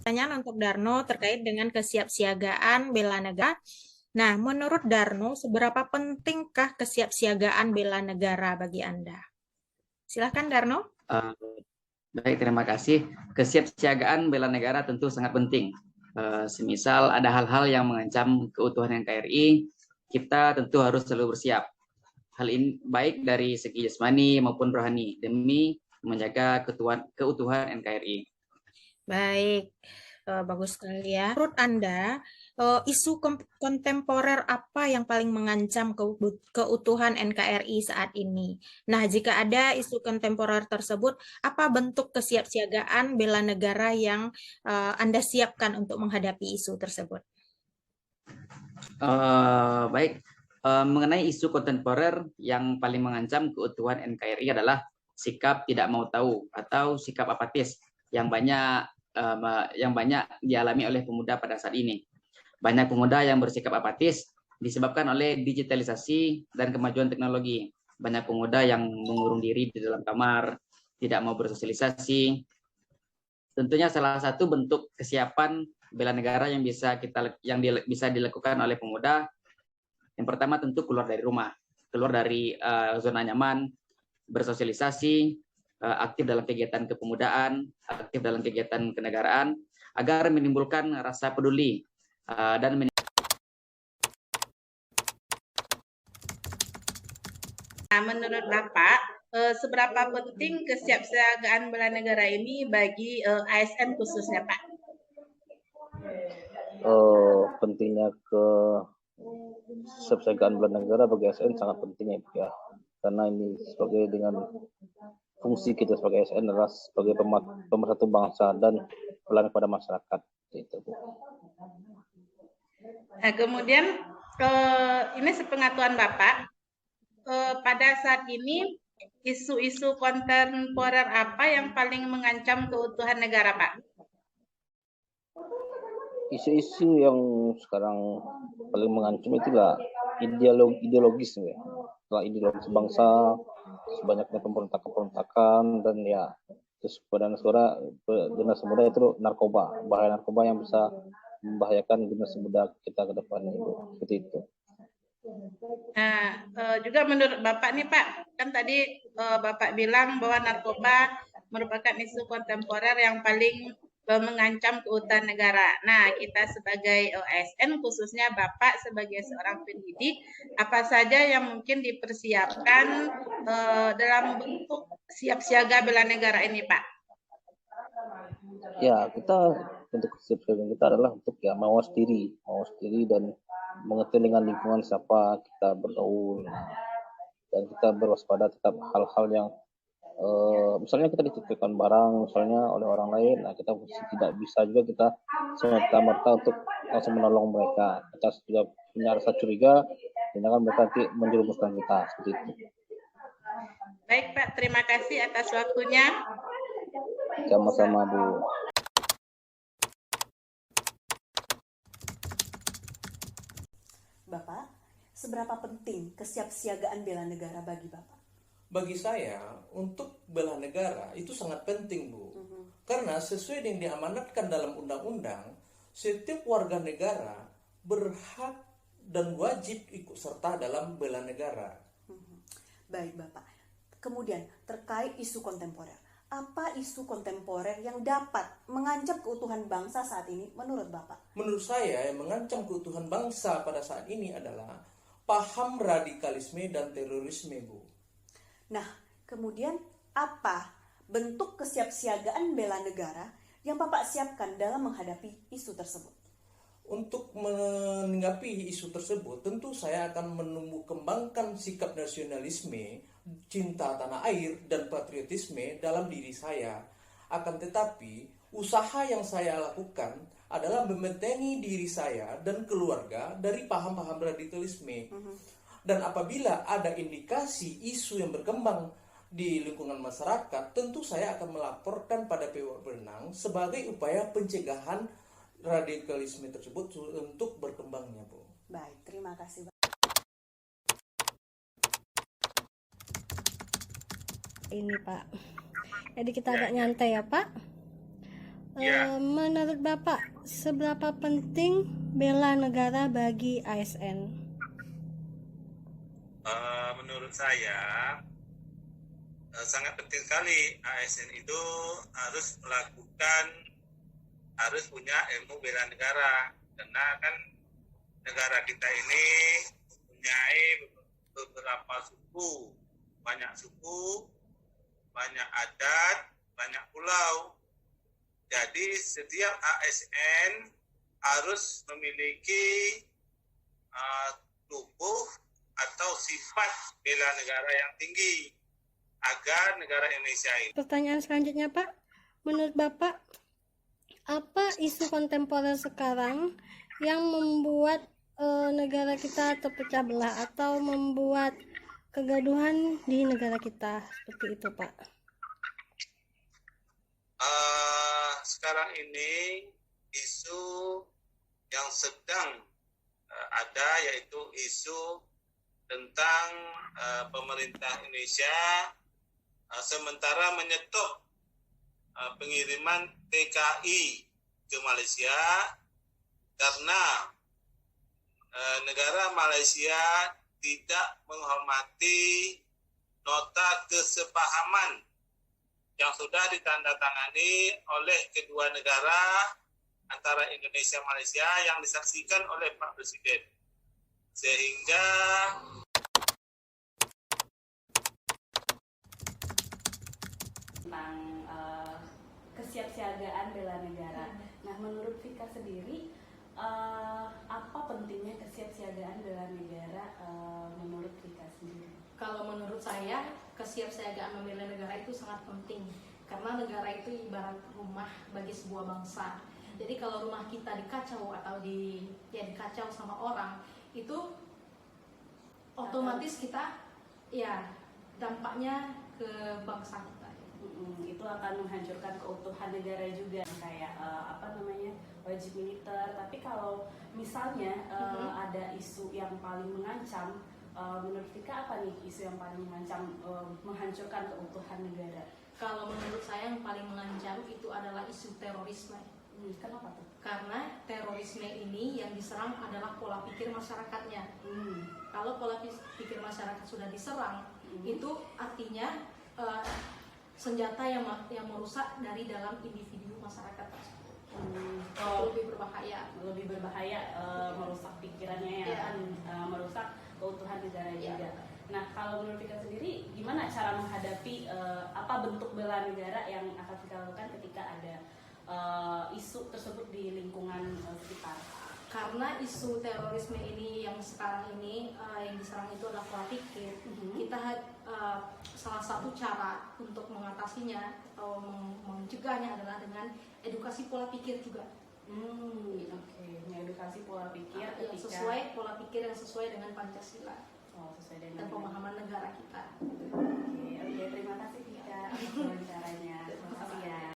pertanyaan untuk Darno terkait dengan kesiapsiagaan bela negara. Nah, menurut Darno, seberapa pentingkah kesiapsiagaan bela negara bagi Anda? Silakan Darno. Uh, Baik, terima kasih. Kesiapsiagaan bela negara tentu sangat penting. Semisal ada hal-hal yang mengancam keutuhan NKRI, kita tentu harus selalu bersiap. Hal ini baik dari segi jasmani maupun rohani demi menjaga keutuhan NKRI. Baik, bagus sekali ya. Menurut Anda, isu kontemporer apa yang paling mengancam keutuhan NKRI saat ini? Nah, jika ada isu kontemporer tersebut, apa bentuk kesiapsiagaan bela negara yang Anda siapkan untuk menghadapi isu tersebut? Baik, mengenai isu kontemporer yang paling mengancam keutuhan NKRI adalah sikap tidak mau tahu atau sikap apatis yang banyak dialami oleh pemuda pada saat ini. Banyak pemuda yang bersikap apatis disebabkan oleh digitalisasi dan kemajuan teknologi. Banyak pemuda yang mengurung diri di dalam kamar, tidak mau bersosialisasi. Tentunya salah satu bentuk kesiapan bela negara yang bisa dilakukan oleh pemuda, yang pertama tentu keluar dari rumah, keluar dari zona nyaman, bersosialisasi, aktif dalam kegiatan kepemudaan, aktif dalam kegiatan kenegaraan, agar menimbulkan rasa peduli dan Nah, menurut Bapak, seberapa penting kesiapsiagaan bela negara ini bagi ASN khususnya, Pak? Pentingnya kesiapsiagaan bela negara bagi ASN sangat penting ya, karena ini sebagai dengan fungsi kita sebagai ASN adalah sebagai pemersatu bangsa dan pelayanan kepada masyarakat. Gitu. Nah, kemudian ini sepengetahuan Bapak, pada saat ini isu-isu kontemporer apa yang paling mengancam keutuhan negara, Pak? Isu-isu yang sekarang paling mengancam itulah ideologis ya. Setelah ideologis bangsa, sebanyaknya pemberontakan dan ya terus suara generasi muda itu narkoba, bahaya narkoba yang bisa membahayakan generasi muda kita ke depannya itu. Seperti itu. Nah, juga menurut Bapak nih Pak, kan tadi Bapak bilang bahwa narkoba merupakan isu kontemporer yang paling mengancam keutuhan negara. Nah, kita sebagai ASN, khususnya Bapak sebagai seorang pendidik, apa saja yang mungkin dipersiapkan dalam bentuk siap siaga bela negara ini, Pak? Ya, untuk kesiapsiagaan kita adalah untuk ya mawas diri dan mengerti dengan lingkungan siapa kita bergaul dan kita berwaspada tetap hal-hal yang misalnya kita dititipkan barang misalnya oleh orang lain, nah kita tidak bisa juga kita serta-merta untuk langsung menolong mereka. Kita juga punya rasa curiga, jangan mereka nanti menjerumuskan kita seperti itu. Baik Pak, terima kasih atas waktunya. Sama-sama Bu. Bapak, seberapa penting kesiapsiagaan bela negara bagi Bapak? Bagi saya, untuk bela negara itu sangat penting, Bu. Karena sesuai yang diamanatkan dalam undang-undang, setiap warga negara berhak dan wajib ikut serta dalam bela negara. Baik, Bapak. Kemudian, terkait isu kontemporer. Apa isu kontemporer yang dapat mengancam keutuhan bangsa saat ini menurut Bapak? Menurut saya, yang mengancam keutuhan bangsa pada saat ini adalah paham radikalisme dan terorisme, Bu. Nah, kemudian apa bentuk kesiapsiagaan bela negara yang Bapak siapkan dalam menghadapi isu tersebut? Untuk menanggapi isu tersebut, tentu saya akan menumbuh kembangkan sikap nasionalisme, cinta tanah air, dan patriotisme dalam diri saya. Akan tetapi, usaha yang saya lakukan adalah membentengi diri saya dan keluarga dari paham-paham radikalisme. Dan apabila ada indikasi isu yang berkembang di lingkungan masyarakat, tentu saya akan melaporkan pada pihak berwenang sebagai upaya pencegahan radikalisme tersebut untuk berkembangnya, Bu. Baik, terima kasih, Pak. Ini Pak, jadi kita agak nyantai ya Pak. Menurut Bapak, seberapa penting bela negara bagi ASN? Menurut saya sangat penting sekali. ASN itu harus punya ilmu bela negara, karena kan negara kita ini mempunyai beberapa suku, banyak adat, banyak pulau. Jadi setiap ASN harus memiliki tubuh atau sifat bela negara yang tinggi agar negara Indonesia ini. Pertanyaan selanjutnya, Pak. Menurut Bapak, apa isu kontemporer sekarang yang membuat negara kita terpecah belah atau membuat kegaduhan di negara kita? Seperti itu, Pak. Sekarang ini isu yang sedang ada yaitu isu tentang pemerintah Indonesia sementara menyetop pengiriman TKI ke Malaysia karena negara Malaysia tidak menghormati nota kesepahaman yang sudah ditandatangani oleh kedua negara antara Indonesia dan Malaysia yang disaksikan oleh Pak Presiden. Sehingga tentang kesiapsiagaan bela negara. Nah, menurut Vika sendiri, apa pentingnya kesiapsiagaan bela negara menurut Vika sendiri? Kalau menurut saya, kesiapsiagaan membela negara itu sangat penting karena negara itu ibarat rumah bagi sebuah bangsa. Jadi kalau rumah kita dikacau atau dikacau sama orang, itu otomatis kita dampaknya ke bangsa kita. Itu akan menghancurkan keutuhan negara juga, kayak wajib militer. Tapi kalau misalnya ada isu yang paling mengancam, menurut Vika apa nih isu yang paling mengancam menghancurkan keutuhan negara? Kalau menurut saya yang paling mengancam itu adalah isu terorisme. Kenapa tuh? Karena terorisme ini yang diserang adalah pola pikir masyarakatnya. Kalau pola pikir masyarakat sudah diserang, itu artinya senjata yang merusak dari dalam individu masyarakat tersebut. Lebih berbahaya, merusak pikirannya merusak keutuhan negara juga. Nah, kalau menurut Vika sendiri, gimana cara menghadapi apa bentuk bela negara yang akan Vika lakukan ketika ada isu tersebut di lingkungan sekitar? Karena isu terorisme ini yang sekarang ini yang diserang itu adalah pola pikir. Kita salah satu cara untuk mengatasinya atau mencegahnya adalah dengan edukasi pola pikir juga. Edukasi pola pikir sesuai pola pikir yang sesuai dengan Pancasila. Sesuai dengan dan pemahaman negara kita. Oke, terima kasih Vika atas wawancaranya. Terima kasih ya.